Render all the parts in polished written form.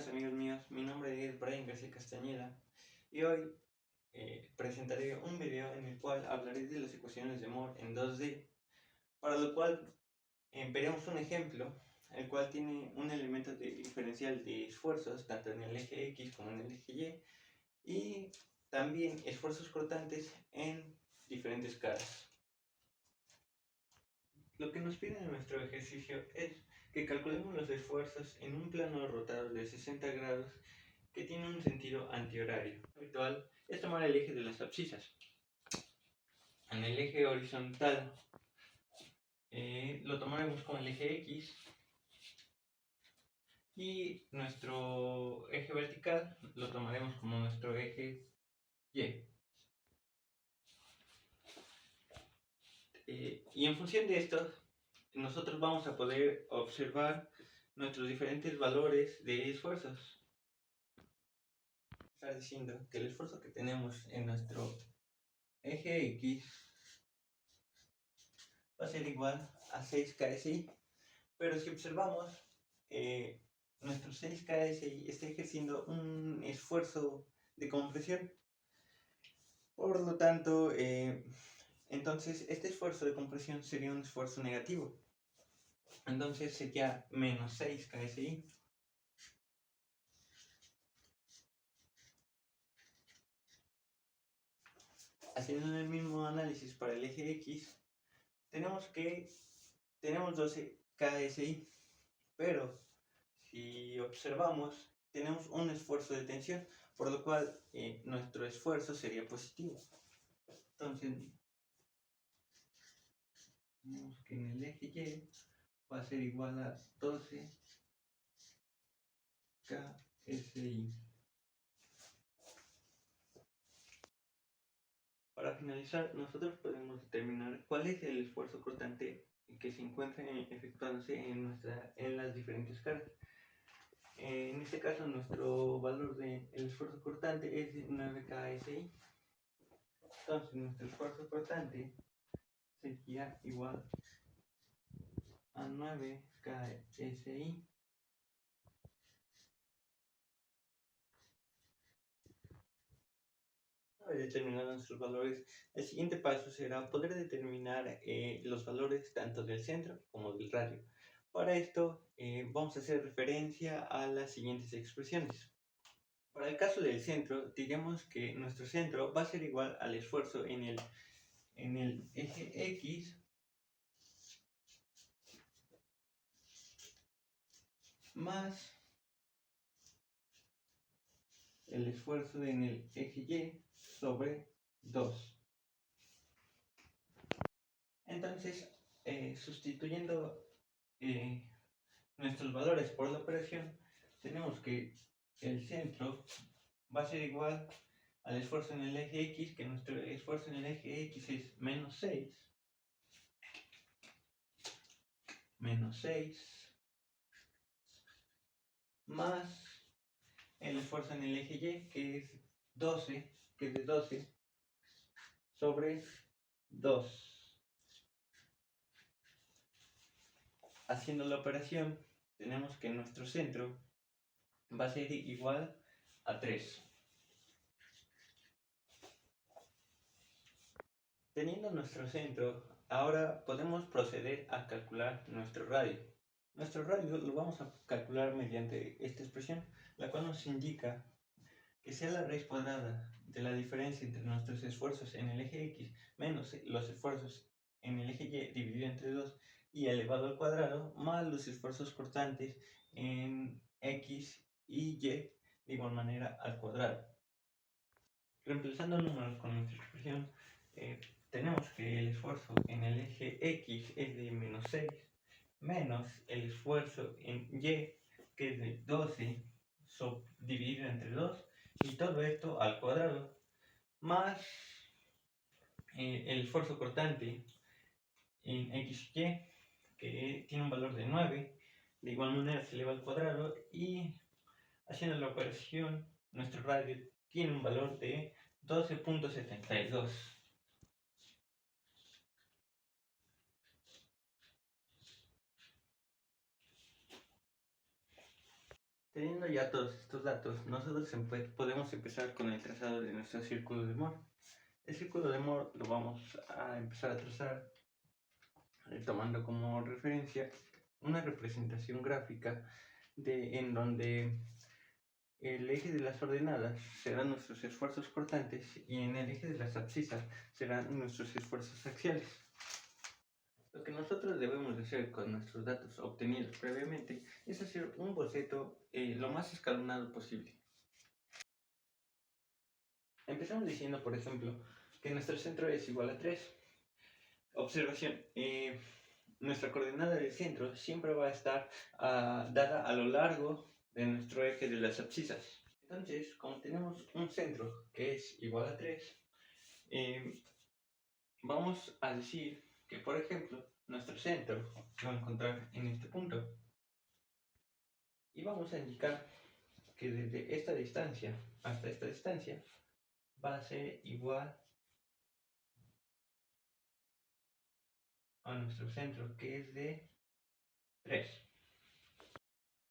buenas amigos míos, mi nombre es Brian García Castañeda y hoy presentaré un video en el cual hablaré de las ecuaciones de Moore en 2D, para lo cual veremos un ejemplo, el cual tiene un elemento diferencial de esfuerzos tanto en el eje X como en el eje Y, y también esfuerzos cortantes en diferentes caras. Lo que nos pide en nuestro ejercicio es que calculemos los esfuerzos en un plano rotado de 60 grados que tiene un sentido antihorario. Lo habitual es tomar el eje de las abscisas. En el eje horizontal lo tomaremos como el eje X y nuestro eje vertical lo tomaremos como nuestro eje Y. Y en función de esto, nosotros vamos a poder observar nuestros diferentes valores de esfuerzos. Estar diciendo que el esfuerzo que tenemos en nuestro eje X va a ser igual a 6 KSI, pero si observamos, nuestro 6 KSI está ejerciendo un esfuerzo de compresión. Por lo tanto, entonces este esfuerzo de compresión sería un esfuerzo negativo. Entonces sería menos 6 KSI. Haciendo el mismo análisis para el eje X, tenemos 12 KSI, pero si observamos, tenemos un esfuerzo de tensión, por lo cual nuestro esfuerzo sería positivo. Entonces, tenemos que en el eje Y va a ser igual a 12 KSI. Para finalizar, nosotros podemos determinar cuál es el esfuerzo cortante que se encuentra efectuándose en las diferentes caras. En este caso, nuestro valor del esfuerzo cortante es 9 KSI. Entonces, nuestro esfuerzo cortante sería igual a 9 KSI. Una vez determinados nuestros valores, el siguiente paso será poder determinar los valores tanto del centro como del radio. Para esto vamos a hacer referencia a las siguientes expresiones. Para el caso del centro, diremos que nuestro centro va a ser igual al esfuerzo en el eje X más el esfuerzo en el eje Y sobre 2. Entonces, sustituyendo nuestros valores por la operación, tenemos que el centro va a ser igual al esfuerzo en el eje X, que nuestro esfuerzo en el eje X es menos 6, más el esfuerzo en el eje Y, que es 12, que es de 12 sobre 2. Haciendo la operación, tenemos que nuestro centro va a ser igual a 3. Teniendo nuestro centro, ahora podemos proceder a calcular nuestro radio. Nuestro radio lo vamos a calcular mediante esta expresión, la cual nos indica que sea la raíz cuadrada de la diferencia entre nuestros esfuerzos en el eje X menos los esfuerzos en el eje Y dividido entre 2 y elevado al cuadrado más los esfuerzos cortantes en X y Y de igual manera al cuadrado. Reemplazando números con nuestra expresión, tenemos que el esfuerzo en el eje X es de menos 6 menos el esfuerzo en Y, que es de 12 dividido entre 2, y todo esto al cuadrado, más el esfuerzo cortante en X y Y, que tiene un valor de 9, de igual manera se eleva al cuadrado, y haciendo la operación, nuestro radio tiene un valor de 12.72. Teniendo ya todos estos datos, nosotros podemos empezar con el trazado de nuestro círculo de Moore. El círculo de Moore lo vamos a empezar a trazar tomando como referencia una representación gráfica en donde el eje de las ordenadas serán nuestros esfuerzos cortantes y en el eje de las abscisas serán nuestros esfuerzos axiales. Lo que nosotros debemos de hacer con nuestros datos obtenidos previamente es hacer un boceto lo más escalonado posible. Empezamos diciendo, por ejemplo, que nuestro centro es igual a 3. Observación, nuestra coordenada del centro siempre va a estar dada a lo largo de nuestro eje de las abscisas. Entonces, como tenemos un centro que es igual a 3, vamos a decir que, por ejemplo, nuestro centro se va a encontrar en este punto. Y vamos a indicar que desde esta distancia hasta esta distancia va a ser igual a nuestro centro, que es de 3.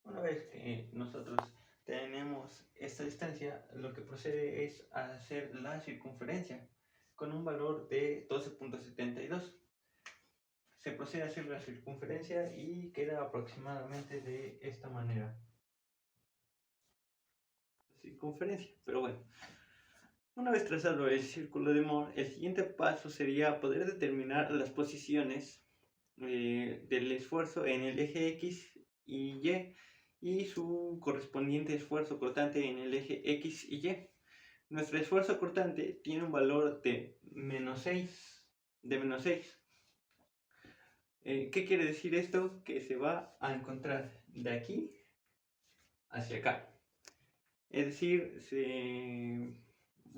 Una vez que nosotros tenemos esta distancia, lo que procede es hacer la circunferencia con un valor de 12.72. Se procede a hacer la circunferencia y queda aproximadamente de esta manera. Circunferencia, pero bueno. Una vez trazado el círculo de Moore, el siguiente paso sería poder determinar las posiciones del esfuerzo en el eje X y su correspondiente esfuerzo cortante en el eje X y Y. Nuestro esfuerzo cortante tiene un valor de menos 6. ¿Qué quiere decir esto? Que se va a encontrar de aquí hacia acá. Es decir, se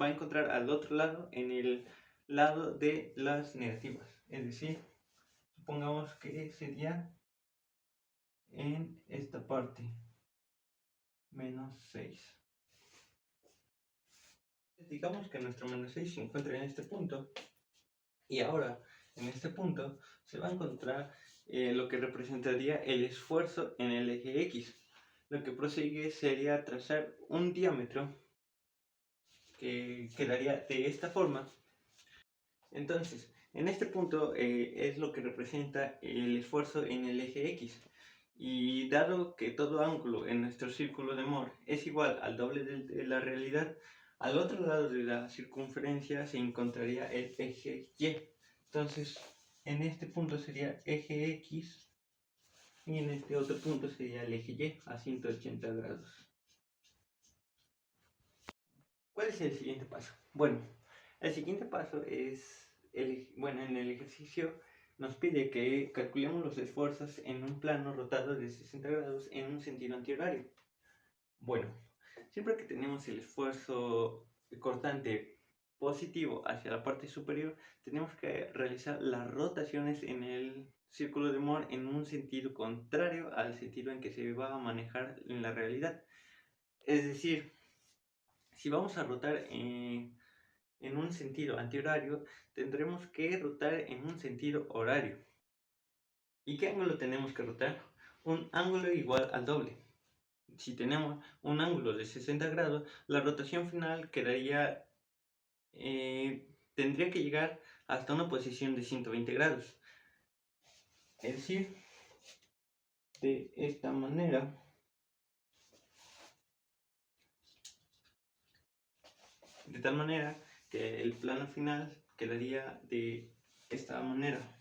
va a encontrar al otro lado, en el lado de las negativas. Es decir, supongamos que sería en esta parte, menos 6. Digamos que nuestro menos 6 se encuentra en este punto. Y ahora, en este punto, se va a encontrar lo que representaría el esfuerzo en el eje X. Lo que prosigue sería trazar un diámetro que quedaría de esta forma. Entonces, en este punto es lo que representa el esfuerzo en el eje X. Y dado que todo ángulo en nuestro círculo de Moore es igual al doble de la realidad, al otro lado de la circunferencia se encontraría el eje Y. Entonces, en este punto sería eje X y en este otro punto sería el eje Y a 180 grados. ¿Cuál es el siguiente paso? Bueno, el siguiente paso es, en el ejercicio nos pide que calculemos los esfuerzos en un plano rotado de 60 grados en un sentido antihorario. Bueno, siempre que tenemos el esfuerzo cortante positivo hacia la parte superior, tenemos que realizar las rotaciones en el círculo de Moore en un sentido contrario al sentido en que se va a manejar en la realidad. Es decir, si vamos a rotar en un sentido antihorario, tendremos que rotar en un sentido horario. ¿Y qué ángulo tenemos que rotar? Un ángulo igual al doble. Si tenemos un ángulo de 60 grados, la rotación final tendría que llegar hasta una posición de 120 grados. Es decir, de esta manera. De tal manera que el plano final quedaría de esta manera.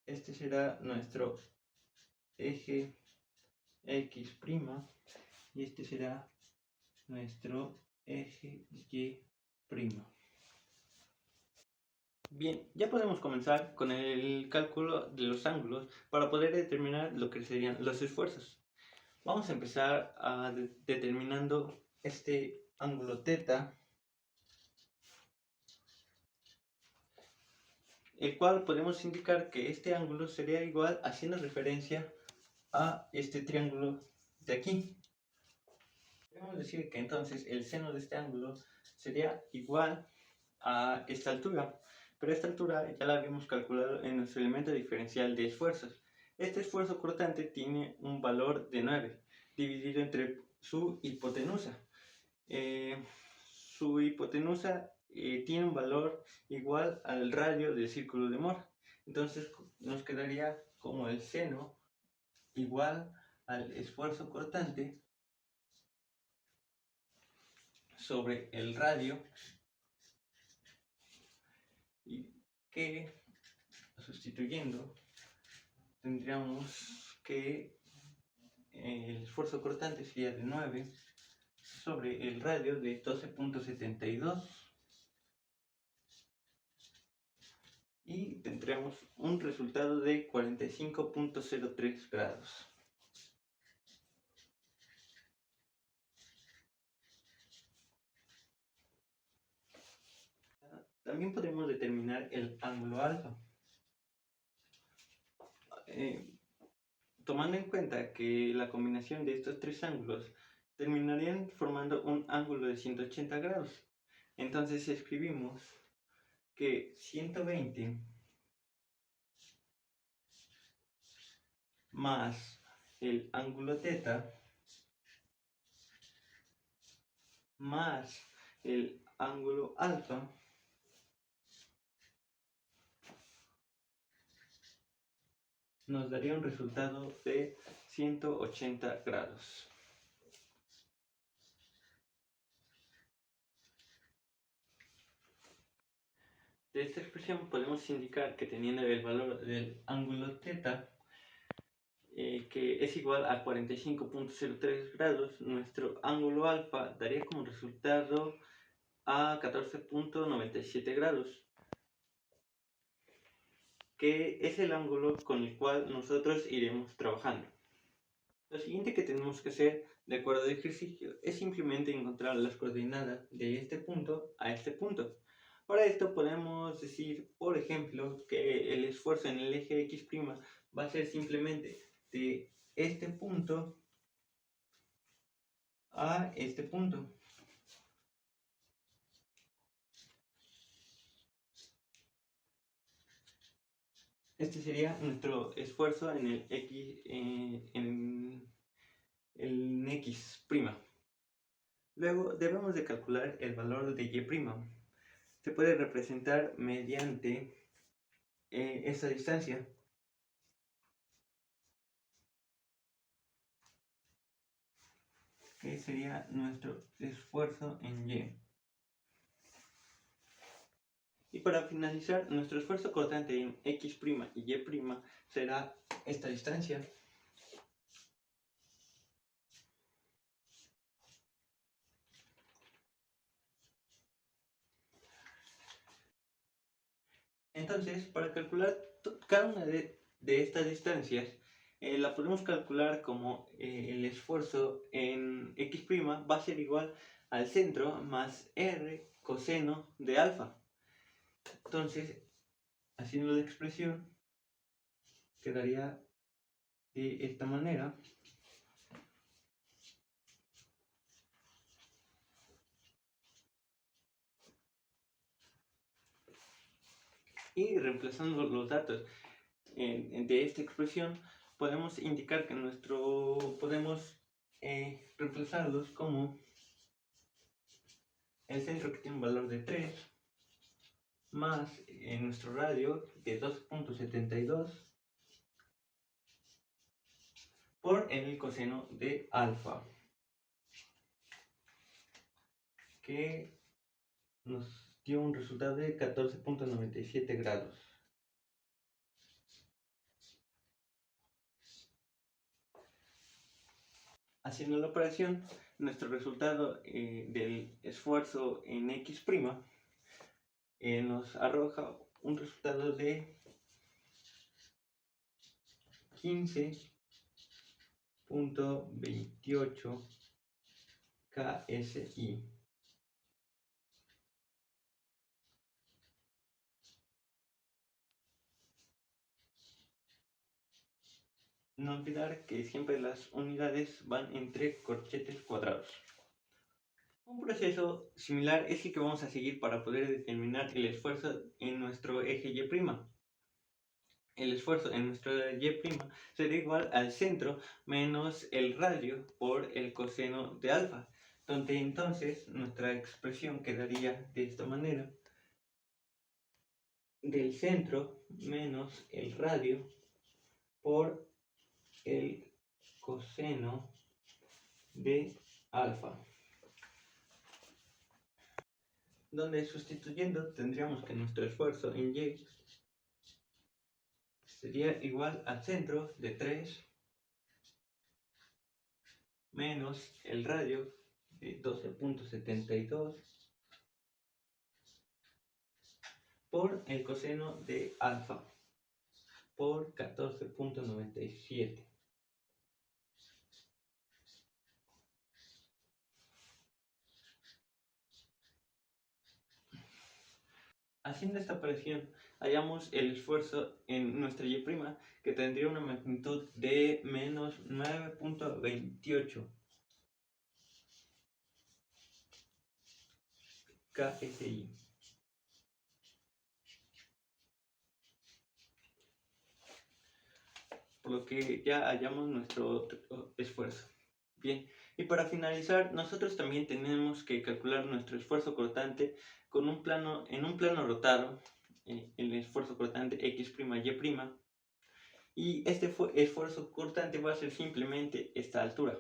Este será nuestro eje X' y este será nuestro eje Y'. Bien, ya podemos comenzar con el cálculo de los ángulos para poder determinar lo que serían los esfuerzos. Vamos a empezar determinando este ángulo θ, el cual podemos indicar que este ángulo sería igual haciendo referencia a este triángulo de aquí. Podemos decir que entonces el seno de este ángulo sería igual a esta altura. pero a esta altura ya la habíamos calculado en nuestro elemento diferencial de esfuerzos. Este esfuerzo cortante tiene un valor de 9, dividido entre su hipotenusa. Su hipotenusa tiene un valor igual al radio del círculo de Mohr. Entonces nos quedaría como el seno igual al esfuerzo cortante sobre el radio, y que sustituyendo tendríamos que el esfuerzo cortante sería de 9 sobre el radio de 12.72 y tendremos un resultado de 45.03 grados. También podemos determinar el ángulo alfa. Tomando en cuenta que la combinación de estos tres ángulos terminarían formando un ángulo de 180 grados. Entonces escribimos que 120 más el ángulo θ más el ángulo alfa nos daría un resultado de 180 grados. De esta expresión podemos indicar que teniendo el valor del ángulo θ, que es igual a 45.03 grados, nuestro ángulo alfa daría como resultado a 14.97 grados, que es el ángulo con el cual nosotros iremos trabajando. Lo siguiente que tenemos que hacer, de acuerdo al ejercicio, es simplemente encontrar las coordenadas de este punto a este punto. Para esto podemos decir, por ejemplo, que el esfuerzo en el eje X' va a ser simplemente de este punto a este punto. Este sería nuestro esfuerzo en el X, en X'. Luego debemos de calcular el valor de Y'. Se puede representar mediante esta distancia. Que sería nuestro esfuerzo en Y. Y para finalizar, nuestro esfuerzo cortante en X' y Y' será esta distancia. Entonces, para calcular cada una de estas distancias, la podemos calcular como el esfuerzo en X' va a ser igual al centro más R coseno de alfa. Entonces, haciendo la expresión, quedaría de esta manera. Y reemplazando los datos de esta expresión, podemos indicar que podemos reemplazarlos como el centro, que tiene un valor de 3, más nuestro radio de 2.72 por el coseno de alfa, que nos dio un resultado de 14.97 grados. Haciendo la operación, nuestro resultado del esfuerzo en X' nos arroja un resultado de 15.28 KSI. No olvidar que siempre las unidades van entre corchetes cuadrados. Un proceso similar es el que vamos a seguir para poder determinar el esfuerzo en nuestro eje Y'. El esfuerzo en nuestro Y' será igual al centro menos el radio por el coseno de alfa, donde entonces nuestra expresión quedaría de esta manera: del centro menos el radio por el coseno de alfa, donde sustituyendo tendríamos que nuestro esfuerzo en Y sería igual al centro de 3 menos el radio de 12.72 por el coseno de alfa por 14.97. Haciendo esta operación, hallamos el esfuerzo en nuestra Y', que tendría una magnitud de menos 9.28 KSI. Por lo que ya hallamos nuestro esfuerzo. Bien, y para finalizar, nosotros también tenemos que calcular nuestro esfuerzo cortante en un plano rotado, el esfuerzo cortante X', Y', y este esfuerzo cortante va a ser simplemente esta altura.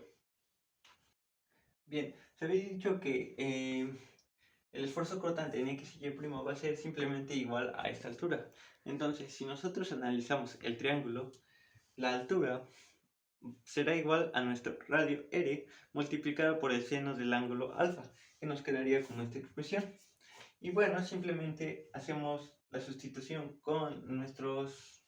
Bien, se había dicho que el esfuerzo cortante en X y Y' va a ser simplemente igual a esta altura. Entonces, si nosotros analizamos el triángulo, la altura será igual a nuestro radio R multiplicado por el seno del ángulo alfa, que nos quedaría con esta expresión. Y bueno, simplemente hacemos la sustitución con nuestros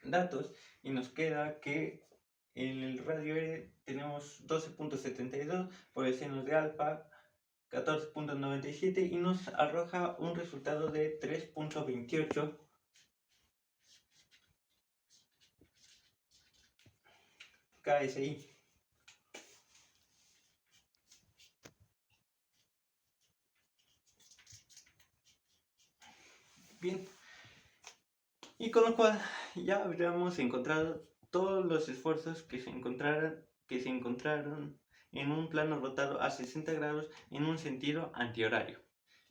datos y nos queda que en el radio R tenemos 12.72 por el seno de alfa 14.97 y nos arroja un resultado de 3.28 KSI. Bien, y con lo cual ya habríamos encontrado todos los esfuerzos que se encontraron en un plano rotado a 60 grados en un sentido antihorario.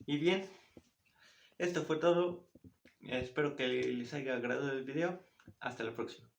Y bien, esto fue todo. Espero que les haya agradado el video. Hasta la próxima.